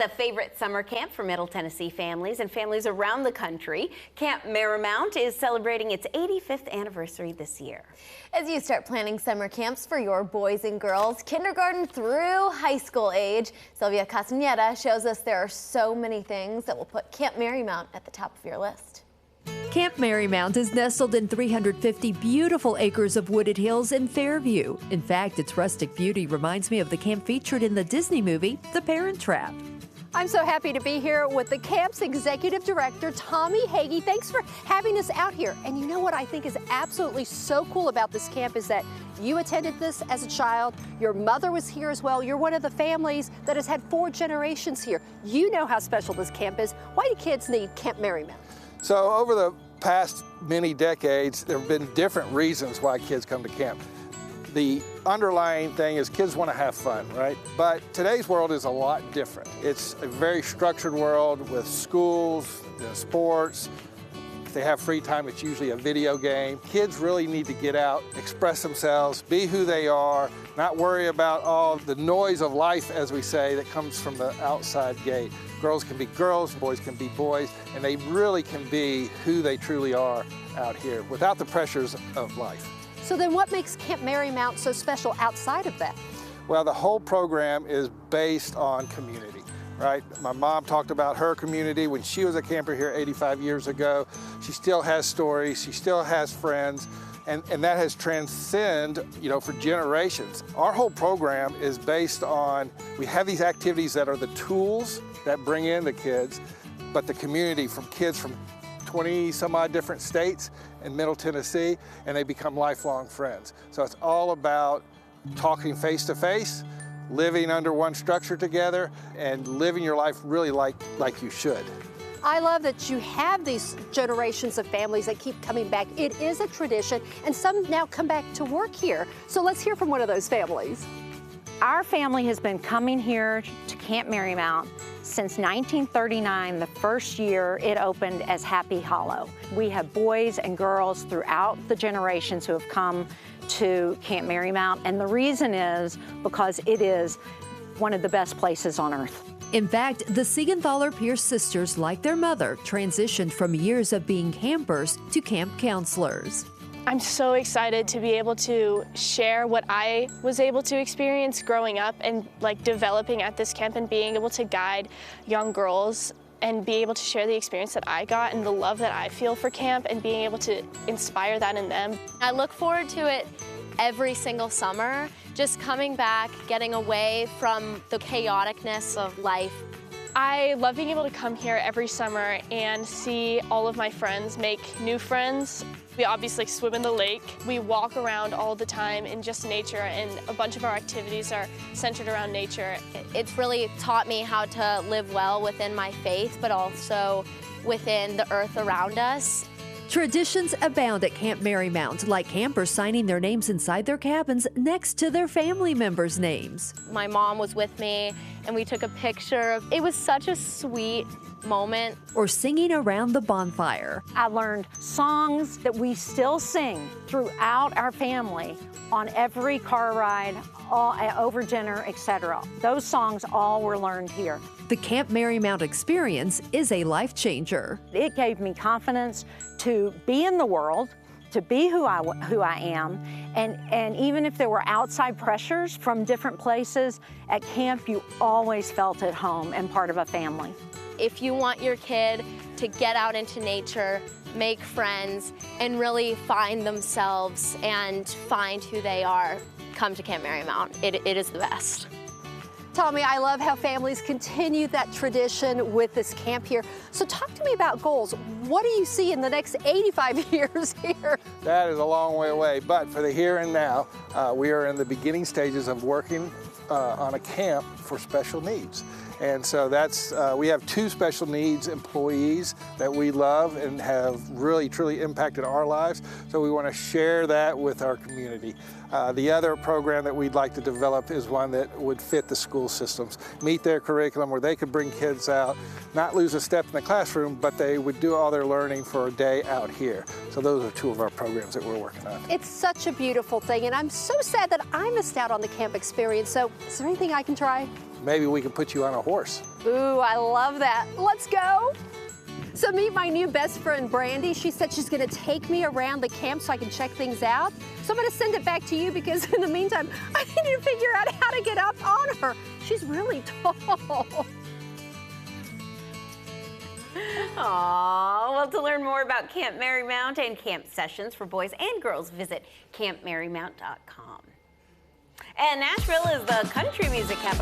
The favorite summer camp for Middle Tennessee families and families around the country. Camp Marymount is celebrating its 85th anniversary this year. As you start planning summer camps for your boys and girls, kindergarten through high school age, Sylvia Castaneda shows us there are so many things that will put Camp Marymount at the top of your list. Camp Marymount is nestled in 350 beautiful acres of wooded hills in Fairview. In fact, its rustic beauty reminds me of the camp featured in the Disney movie, The Parent Trap. I'm so happy to be here with the camp's executive director, Tommy Hagee. Thanks for having us out here. And you know what I think is absolutely so cool about this camp is that you attended this as a child. Your mother was here as well. You're one of the families that has had 4 generations here. You know how special this camp is. Why do kids need Camp Marymount? So over the past many decades, there have been different reasons why kids come to camp. The underlying thing is kids want to have fun, right? But today's world is a lot different. It's a very structured world with schools, sports. If they have free time, it's usually a video game. Kids really need to get out, express themselves, be who they are, not worry about all the noise of life, as we say, that comes from the outside gate. Girls can be girls, boys can be boys, and they really can be who they truly are out here without the pressures of life. So then what makes Camp Marymount so special outside of that? Well, the whole program is based on community, right? My mom talked about her community when she was a camper here 85 years ago. She still has stories, she still has friends, and that has transcended, for generations. Our whole program is based on, we have these activities that are the tools that bring in the kids, but the community from kids from 20 some odd different states in Middle Tennessee, and they become lifelong friends. So it's all about talking face to face, living under one structure together, and living your life really like you should. I love that you have these generations of families that keep coming back. It is a tradition, and some now come back to work here. So let's hear from one of those families. Our family has been coming here to Camp Marymount since 1939, the first year it opened as Happy Hollow. We have boys and girls throughout the generations who have come to Camp Marymount, and the reason is because it is one of the best places on earth. In fact, the Siegenthaler Pierce sisters, like their mother, transitioned from years of being campers to camp counselors. I'm so excited to be able to share what I was able to experience growing up and developing at this camp and being able to guide young girls and be able to share the experience that I got and the love that I feel for camp and being able to inspire that in them. I look forward to it every single summer, just coming back, getting away from the chaoticness of life. I love being able to come here every summer and see all of my friends make new friends. We obviously swim in the lake. We walk around all the time in just nature, and a bunch of our activities are centered around nature. It's really taught me how to live well within my faith, but also within the earth around us. Traditions abound at Camp Marymount, like campers signing their names inside their cabins next to their family members' names. My mom was with me, and we took a picture. It was such a sweet moment. Or singing around the bonfire. I learned songs that we still sing throughout our family on every car ride, over dinner, etc. Those songs all were learned here. The Camp Marymount experience is a life changer. It gave me confidence to be in the world, to be who I am, and even if there were outside pressures from different places, at camp you always felt at home and part of a family. If you want your kid to get out into nature, make friends, and really find themselves and find who they are, come to Camp Marymount. It is the best. Tommy, I love how families continue that tradition with this camp here. So talk to me about goals. What do you see in the next 85 years here? That is a long way away, but for the here and now, we are in the beginning stages of working on a camp for special needs. And so we have 2 special needs employees that we love and have really, truly impacted our lives. So we want to share that with our community. The other program that we'd like to develop is one that would fit the school systems, meet their curriculum where they could bring kids out, not lose a step in the classroom, but they would do all their learning for a day out here. So those are 2 of our programs that we're working on. It's such a beautiful thing, and I'm so sad that I missed out on the camp experience. So is there anything I can try? maybe we can put you on a horse. Ooh, I love that. Let's go. So meet my new best friend, Brandy. She said she's gonna take me around the camp so I can check things out. So I'm gonna send it back to you because in the meantime, I need to figure out how to get up on her. She's really tall. Aww, well, to learn more about Camp Marymount and camp sessions for boys and girls, visit campmarymount.com. And Nashville is the country music capital.